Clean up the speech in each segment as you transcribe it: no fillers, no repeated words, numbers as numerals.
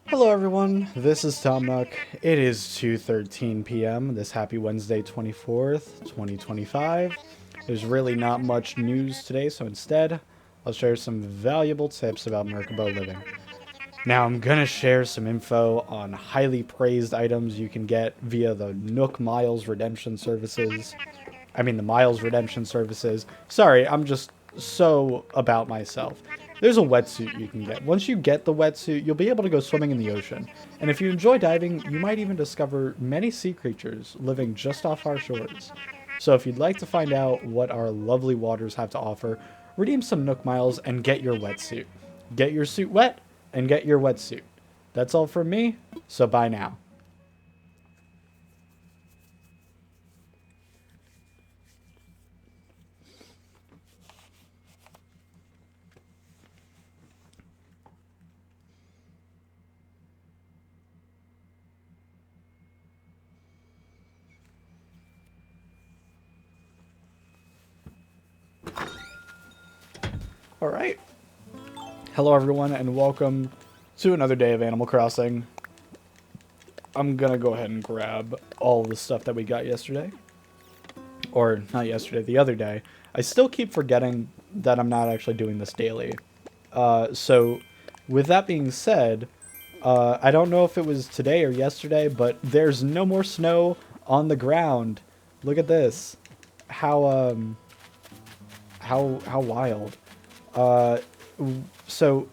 Hello everyone, this is Tom Nook. It is 2:13 p.m. this happy Wednesday 24th, 2025. There's really not much news today, so instead, I'll share some valuable tips about Merkabo living. Now, I'm gonna share some info on highly praised items you can get via the Nook Miles redemption services. The Miles redemption services. Sorry, I'm just so about myself. There's a wetsuit you can get. Once you get the wetsuit, you'll be able to go swimming in the ocean. And if you enjoy diving, you might even discover many sea creatures living just off our shores. So if you'd like to find out what our lovely waters have to offer, redeem some Nook Miles and get your wetsuit. Get your suit wet and get your wetsuit. That's all from me, so bye now. All right. Hello, everyone, and welcome to another day of Animal Crossing. I'm gonna go ahead and grab all the stuff that we got yesterday. Or, not yesterday, the other day. I still keep forgetting that I'm not actually doing this daily. So, with that being said, I don't know if it was today or yesterday, but there's no more snow on the ground. Look at this. How wild. Uh, so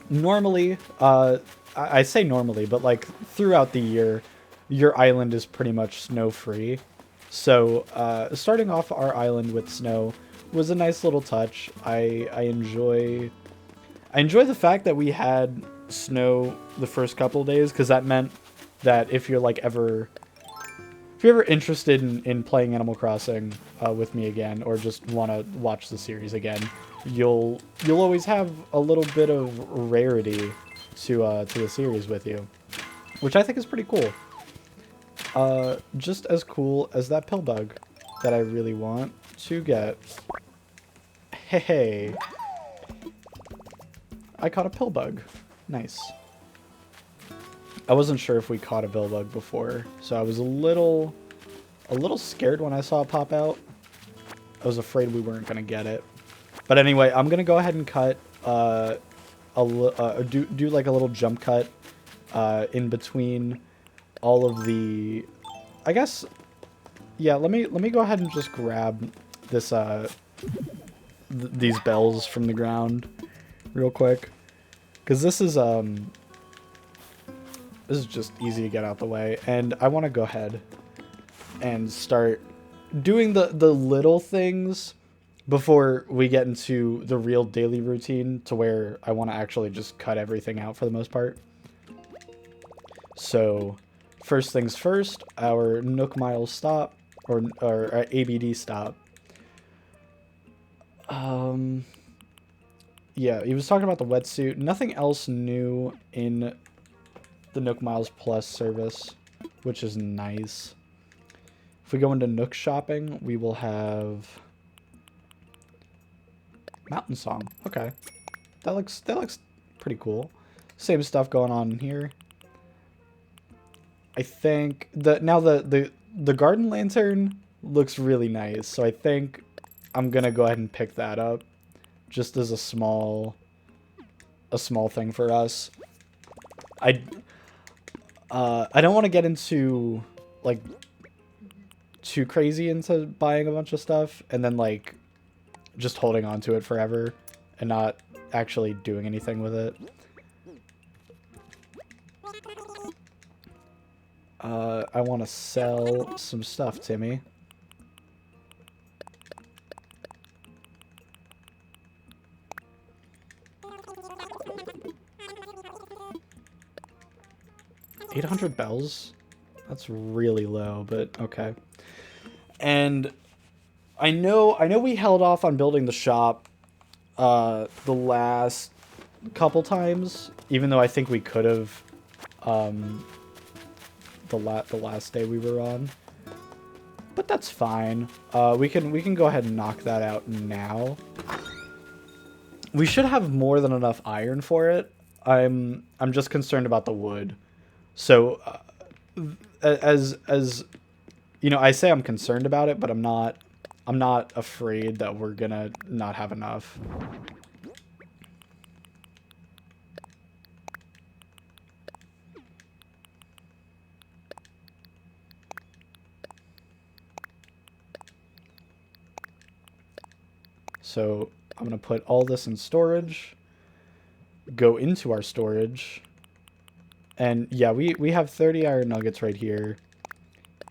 normally, I say normally, but like throughout the year, your island is pretty much snow free. So starting off our island with snow was a nice little touch. I enjoy the fact that we had snow the first couple of days because that meant that if you're ever interested in playing Animal Crossing with me again, or just want to watch the series again, you'll always have a little bit of rarity to the series with you, which I think is pretty cool. Just as cool as that pill bug that I really want to get. Hey, I caught a pill bug. Nice. I wasn't sure if we caught a pill bug before, so I was a little scared when I saw it pop out. I was afraid we weren't gonna get it. But anyway, I'm gonna go ahead and cut do like a little jump cut in between all of the, I guess. Yeah, let me go ahead and just grab this these bells from the ground real quick, because this is just easy to get out the way, and I want to go ahead and start doing the little things before we get into the real daily routine, to where I want to actually just cut everything out for the most part. So, first things first, our Nook Mile stop, or our ABD stop. Um, yeah, he was talking about the wetsuit. Nothing else new in the Nook Miles Plus service, which is nice. If we go into Nook shopping, we will have Mountain Song. Okay, that looks pretty cool. Same stuff going on here. I think the garden lantern looks really nice, so I think I'm gonna go ahead and pick that up, just as a small thing for us. I I don't want to get into like too crazy into buying a bunch of stuff and then like just holding on to it forever and not actually doing anything with it. I want to sell some stuff, Timmy. $800 bells? That's really low, but okay. And I know we held off on building the shop the last couple times, even though I think we could have um the last day we were on. But that's fine. We can go ahead and knock that out now. We should have more than enough iron for it. I'm just concerned about the wood. So as you know, I say I'm concerned about it, but I'm not afraid that we're gonna not have enough. So I'm gonna put all this in storage, go into our storage, and yeah, we have 30 iron nuggets right here,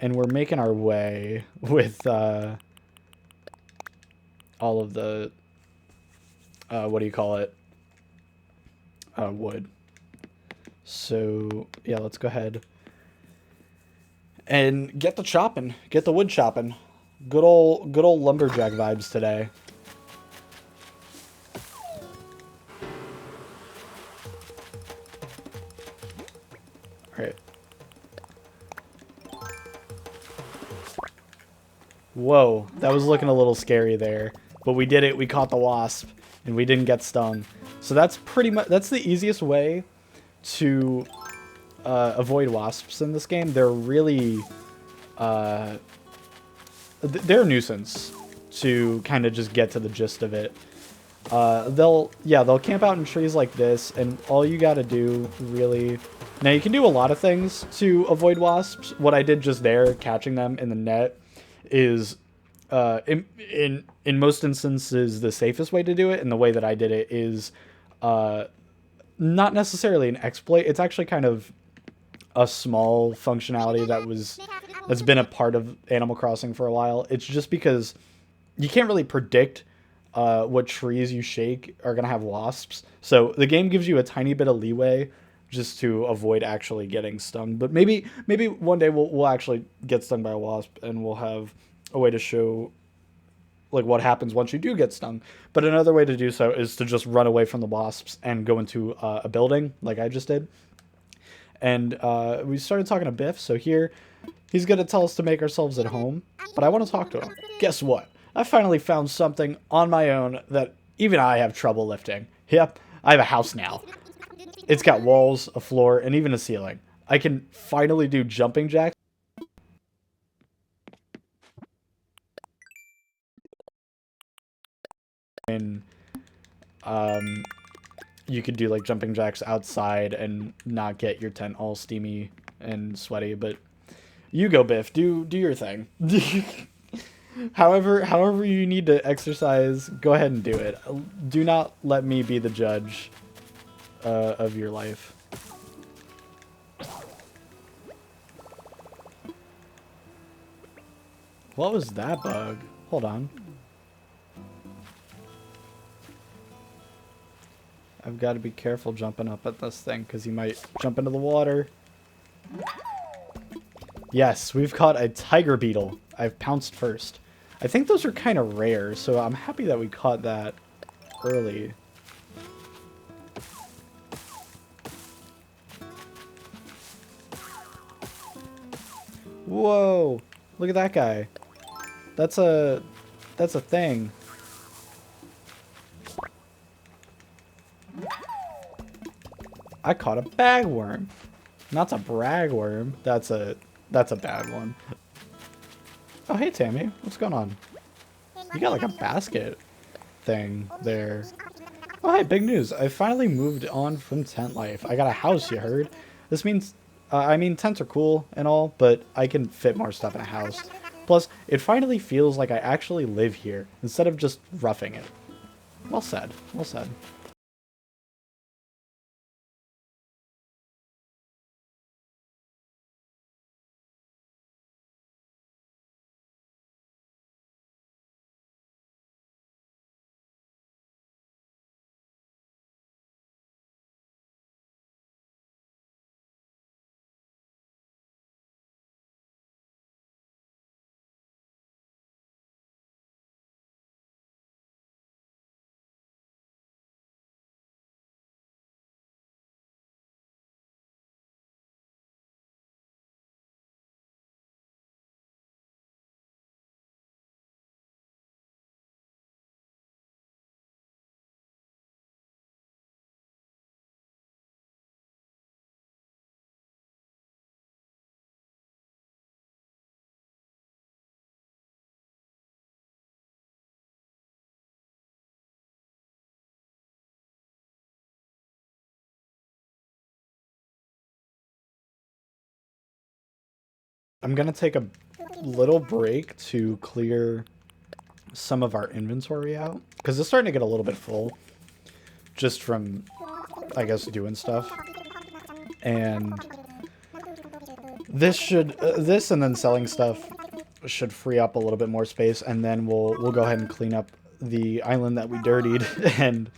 and we're making our way with all of the what do you call it? Wood. So yeah, let's go ahead and get the chopping, get the wood chopping. Good old lumberjack vibes today. All right. Whoa, that was looking a little scary there, but we did it. We caught the wasp, and we didn't get stung. So that's pretty much the easiest way to avoid wasps in this game. They're really they're a nuisance to kind of just get to the gist of it. They'll camp out in trees like this, and all you gotta do really. Now you can do a lot of things to avoid wasps. What I did just there, catching them in the net, is in most instances the safest way to do it, and the way that I did it is not necessarily an exploit. It's actually kind of a small functionality that's been a part of Animal Crossing for a while. It's just because you can't really predict what trees you shake are gonna have wasps. So the game gives you a tiny bit of leeway just to avoid actually getting stung. But maybe one day we'll actually get stung by a wasp, and we'll have a way to show like what happens once you do get stung. But another way to do so is to just run away from the wasps and go into a building like I just did. And we started talking to Biff. So here, he's going to tell us to make ourselves at home. But I want to talk to him. Guess what? I finally found something on my own that even I have trouble lifting. Yep, I have a house now. It's got walls, a floor, and even a ceiling. I can finally do jumping jacks. And you could do like jumping jacks outside and not get your tent all steamy and sweaty. But you go, Biff. Do your thing. However you need to exercise, go ahead and do it. Do not let me be the judge of your life. What was that bug? Hold on. I've got to be careful jumping up at this thing because he might jump into the water. Yes, we've caught a tiger beetle. I've pounced first. I think those are kind of rare, so I'm happy that we caught that early. Whoa! Look at that guy. That's a thing. I caught a bagworm. Not a bragworm. That's a bad one. Oh, hey, Tammy. What's going on? You got like a basket thing there. Oh, hey, big news. I finally moved on from tent life. I got a house, you heard? This means, I mean, tents are cool and all, but I can fit more stuff in a house. Plus, it finally feels like I actually live here instead of just roughing it. Well said. Well said. I'm gonna take a little break to clear some of our inventory out, because it's starting to get a little bit full just from, I guess, doing stuff. And this and then selling stuff should free up a little bit more space, and then we'll go ahead and clean up the island that we dirtied and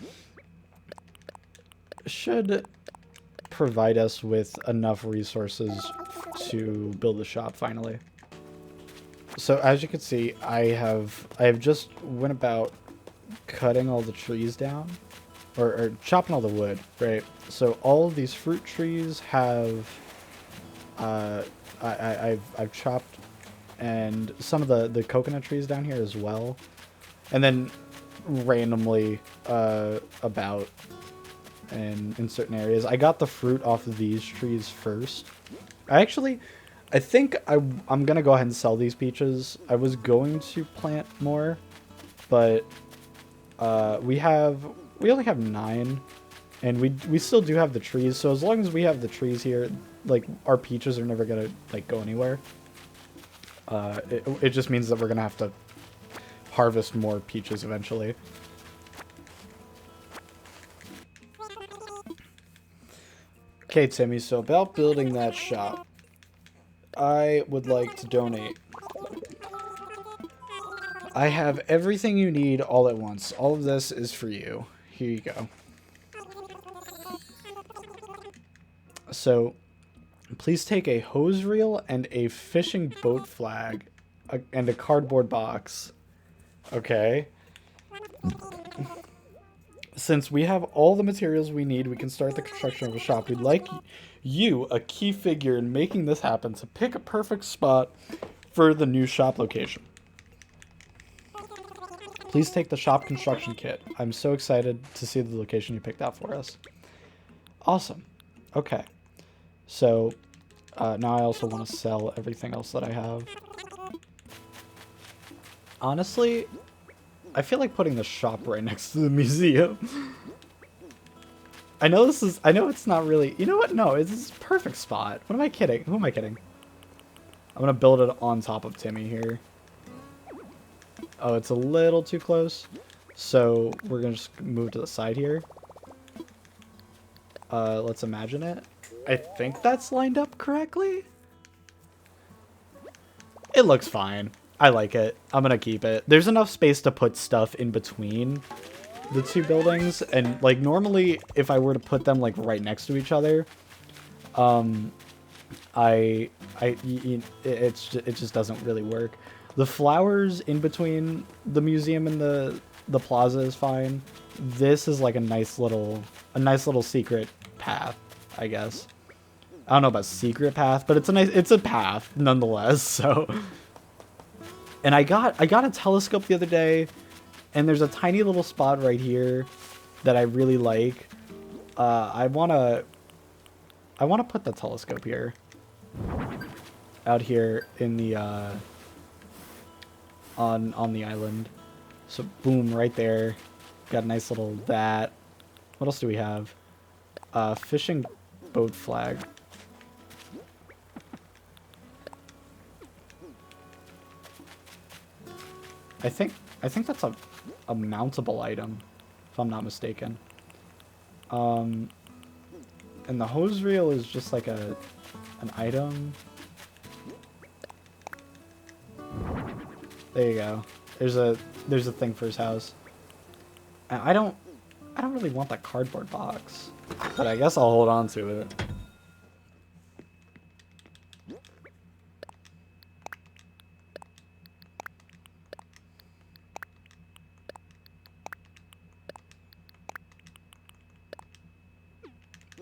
should provide us with enough resources to build the shop finally. So as you can see, I have just went about cutting all the trees down, or chopping all the wood, right? So all of these fruit trees have I've chopped, and some of the coconut trees down here as well, and then randomly about and in certain areas. I got the fruit off of these trees first. I think I'm gonna go ahead and sell these peaches. I was going to plant more, but we only have 9, and we still do have the trees. So as long as we have the trees here, like, our peaches are never gonna like go anywhere. It just means that we're gonna have to harvest more peaches eventually. Okay, Timmy, so about building that shop, I would like to donate. I have everything you need all at once. All of this is for you. Here you go. So, please take a hose reel and a fishing boat flag and a cardboard box. Okay. Since we have all the materials we need, we can start the construction of a shop. We'd like you, a key figure in making this happen, to pick a perfect spot for the new shop location. Please take the shop construction kit. I'm so excited to see the location you picked out for us. Awesome. Okay. So, now I also want to sell everything else that I have. Honestly, I feel like putting the shop right next to the museum. I know it's not really, you know what? No, it's a perfect spot. What am I kidding? Who am I kidding? I'm gonna build it on top of Timmy here. Oh, it's a little too close. So we're gonna just move to the side here. Let's imagine it. I think that's lined up correctly. It looks fine. I like it. I'm gonna keep it. There's enough space to put stuff in between the two buildings, and like normally if I were to put them like right next to each other, it just doesn't really work. The flowers in between the museum and the plaza is fine. This is like a nice little secret path, I guess. I don't know about secret path, but it's a path nonetheless. So, and I got a telescope the other day, and there's a tiny little spot right here that I really like. I wanna put the telescope here, out here in the on the island. So boom, right there. Got a nice little that. What else do we have? Fishing boat flag. I think that's a mountable item, if I'm not mistaken. And the hose reel is just like an item. There you go. There's a thing for his house. And I don't really want that cardboard box, but I guess I'll hold on to it.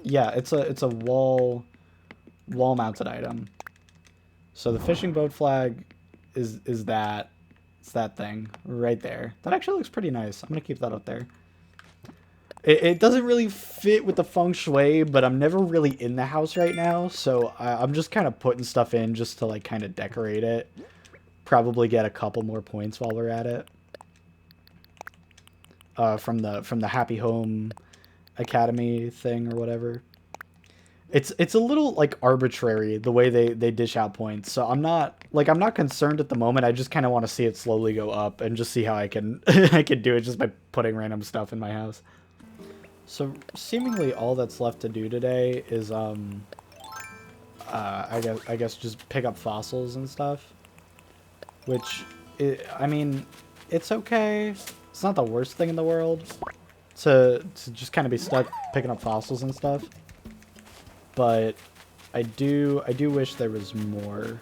Yeah, it's a wall mounted item. So the fishing boat flag is that. It's that thing right there. That actually looks pretty nice. I'm gonna keep that up there. It doesn't really fit with the feng shui, but I'm never really in the house right now, so I'm just kind of putting stuff in just to like kind of decorate it. Probably get a couple more points while we're at it. From the Happy Home Academy thing or whatever. It's a little like arbitrary the way they dish out points. So I'm not concerned at the moment. I just kind of want to see it slowly go up and just see how I can I can do it just by putting random stuff in my house. So seemingly all that's left to do today is I guess just pick up fossils and stuff, which I mean, it's okay. It's not the worst thing in the world to just kind of be stuck picking up fossils and stuff. But I do wish there was more.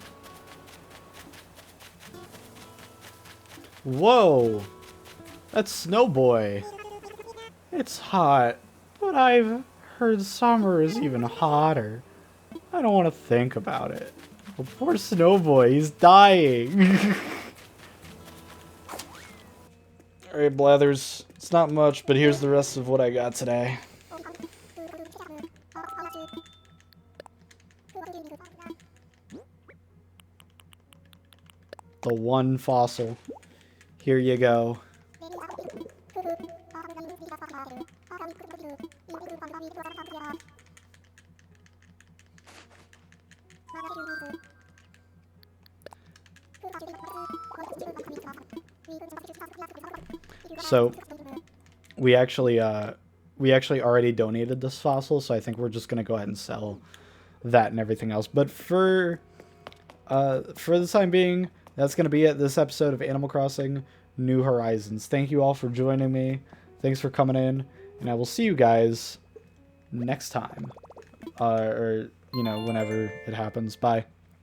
Whoa! That's Snowboy. It's hot, but I've heard summer is even hotter. I don't want to think about it. Oh, poor Snowboy, he's dying. Alright, Blathers. It's not much, but here's the rest of what I got today. The one fossil. Here you go. So we actually already donated this fossil, so I think we're just gonna go ahead and sell that and everything else. But for the time being, that's gonna be it. This episode of Animal Crossing New Horizons. Thank you all for joining me. Thanks for coming in, and I will see you guys next time, or you know, whenever it happens. Bye.